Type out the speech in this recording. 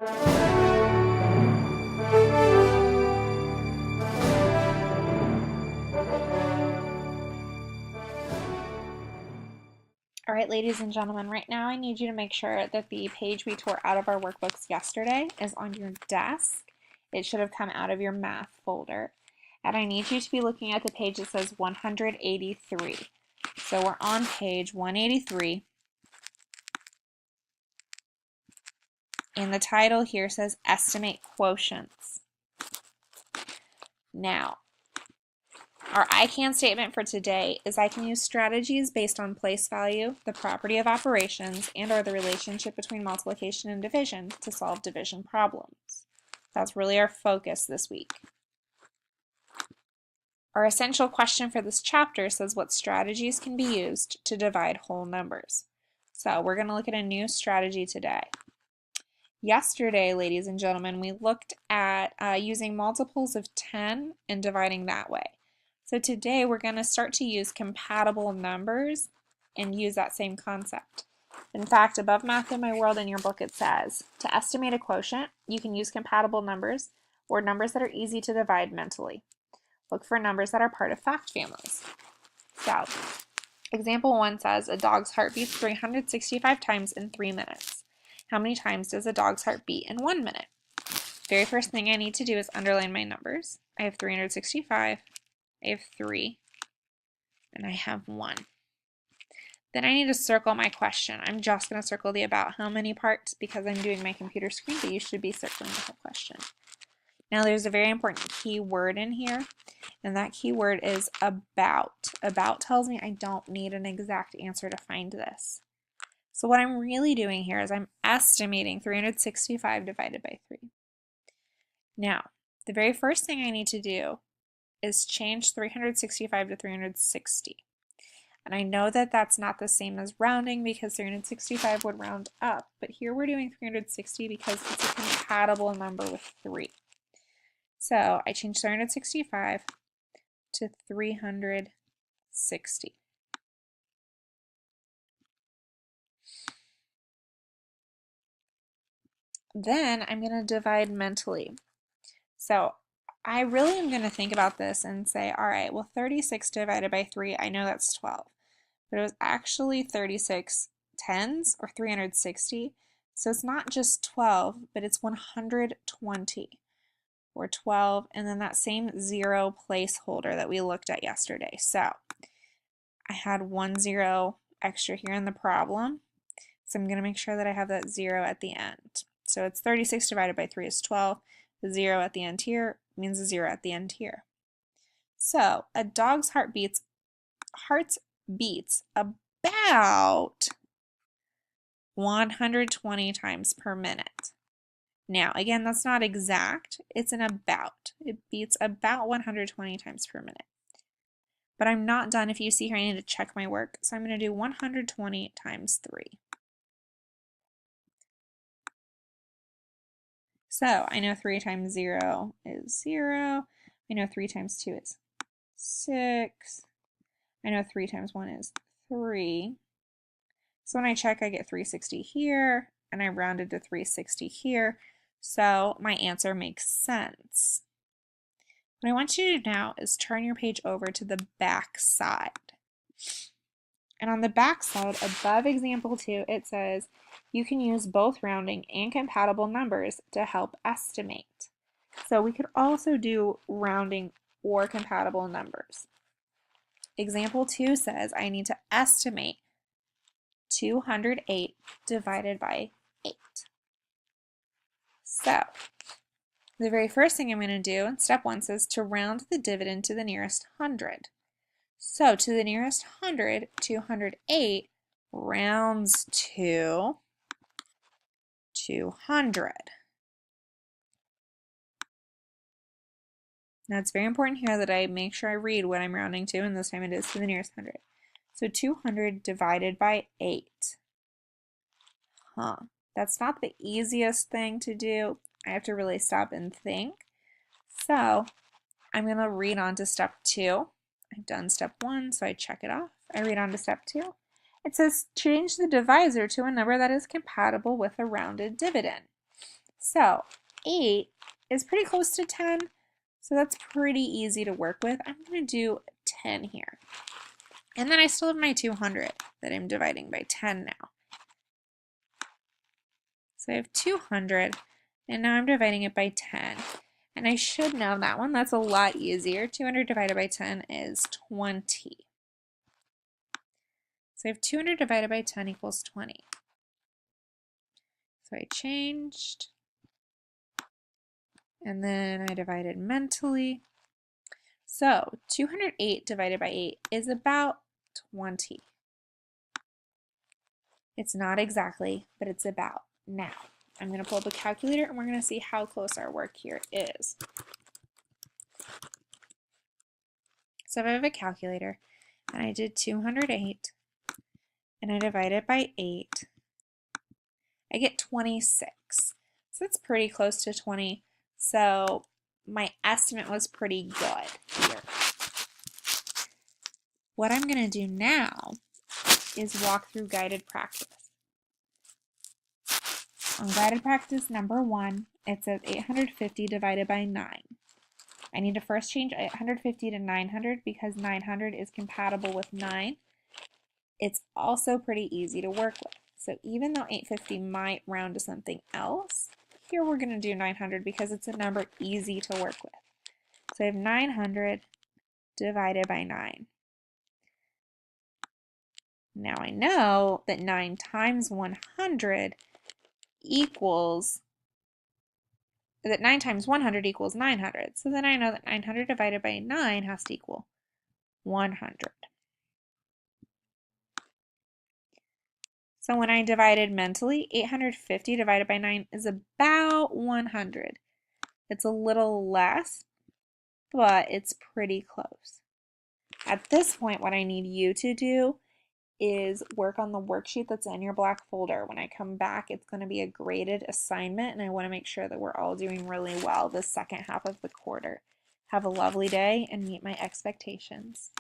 All right, ladies and gentlemen, right now I need you to make sure that the page we tore out of our workbooks yesterday is on your desk. It should have come out of your math folder. And I need you to be looking at the page that says 183. So we're on page 183. And the title here says Estimate Quotients. Now, our I can statement for today is I can use strategies based on place value, the property of operations, and or the relationship between multiplication and division to solve division problems. That's really our focus this week. Our essential question for this chapter says what strategies can be used to divide whole numbers. So we're going to look at a new strategy today. Yesterday, ladies and gentlemen, we looked at using multiples of 10 and dividing that way. So today we're going to start to use compatible numbers and use that same concept. In fact, above Math in My World in your book it says, to estimate a quotient, you can use compatible numbers or numbers that are easy to divide mentally. Look for numbers that are part of fact families. So, example 1 says, a dog's heart beats 365 times in 3 minutes. How many times does a dog's heart beat in 1 minute? Very first thing I need to do is underline my numbers. I have 365. I have 3, and I have 1. Then I need to circle my question. I'm just going to circle the about how many parts because I'm doing my computer screen, but you should be circling the whole question. Now there's a very important key word in here, and that key word is about. About tells me I don't need an exact answer to find this. So what I'm really doing here is I'm estimating 365 divided by 3. Now, the very first thing I need to do is change 365 to 360. And I know that that's not the same as rounding because 365 would round up, but here we're doing 360 because it's a compatible number with 3. So I changed 365 to 360. Then I'm going to divide mentally. So I really am going to think about this and say, all right, well, 36 divided by 3, I know that's 12. But it was actually 36 tens, or 360. So it's not just 12, but it's 120, or 12, and then that same 0 placeholder that we looked at yesterday. So I had 1 0 extra here in the problem, so I'm going to make sure that I have that 0 at the end. So it's 36 divided by 3 is 12. The 0 at the end here means a 0 at the end here. So a dog's heart beats about 120 times per minute. Now, again, that's not exact. It's an about. It beats about 120 times per minute. But I'm not done. If you see here, I need to check my work. So I'm going to do 120 times 3. So I know 3 times 0 is 0. I know 3 times 2 is 6. I know 3 times 1 is 3. So when I check, I get 360 here, and I rounded to 360 here. So my answer makes sense. What I want you to do now is turn your page over to the back side. And on the back side, above example 2, it says you can use both rounding and compatible numbers to help estimate. So we could also do rounding or compatible numbers. Example 2 says I need to estimate 208 divided by 8. So the very first thing I'm going to do in step 1 says to round the dividend to the nearest hundred. So to the nearest hundred, 208 rounds to 200. Now it's very important here that I make sure I read what I'm rounding to, and this time it is to the nearest hundred. So 200 divided by 8. That's not the easiest thing to do. I have to really stop and think. So I'm going to read on to step 2. I've done step 1, so I check it off. I read on to step 2. It says change the divisor to a number that is compatible with a rounded dividend. So 8 is pretty close to 10, so that's pretty easy to work with. I'm going to do 10 here. And then I still have my 200 that I'm dividing by 10 now. So I have 200, and now I'm dividing it by 10. And I should know that one. That's a lot easier. 200 divided by 10 is 20. So I have 200 divided by 10 equals 20. So I changed, and then I divided mentally. So 208 divided by 8 is about 20. It's not exactly, but it's about. Now, I'm going to pull up a calculator and we're going to see how close our work here is. So if I have a calculator and I did 208 and I divide it by 8, I get 26. So that's pretty close to 20. So my estimate was pretty good here. What I'm going to do now is walk through guided practice. On guided practice number 1, it says 850 divided by 9. I need to first change 850 to 900 because 900 is compatible with 9. It's also pretty easy to work with. So even though 850 might round to something else, here we're going to do 900 because it's a number easy to work with. So I have 900 divided by 9. Now I know that 9 times 100 equals, that 9 times 100 equals 900. So then I know that 900 divided by 9 has to equal 100. So when I divided mentally, 850 divided by 9 is about 100. It's a little less, but it's pretty close. At this point, what I need you to do is work on the worksheet that's in your black folder. When I come back, it's going to be a graded assignment, and I want to make sure that we're all doing really well the second half of the quarter. Have a lovely day and meet my expectations.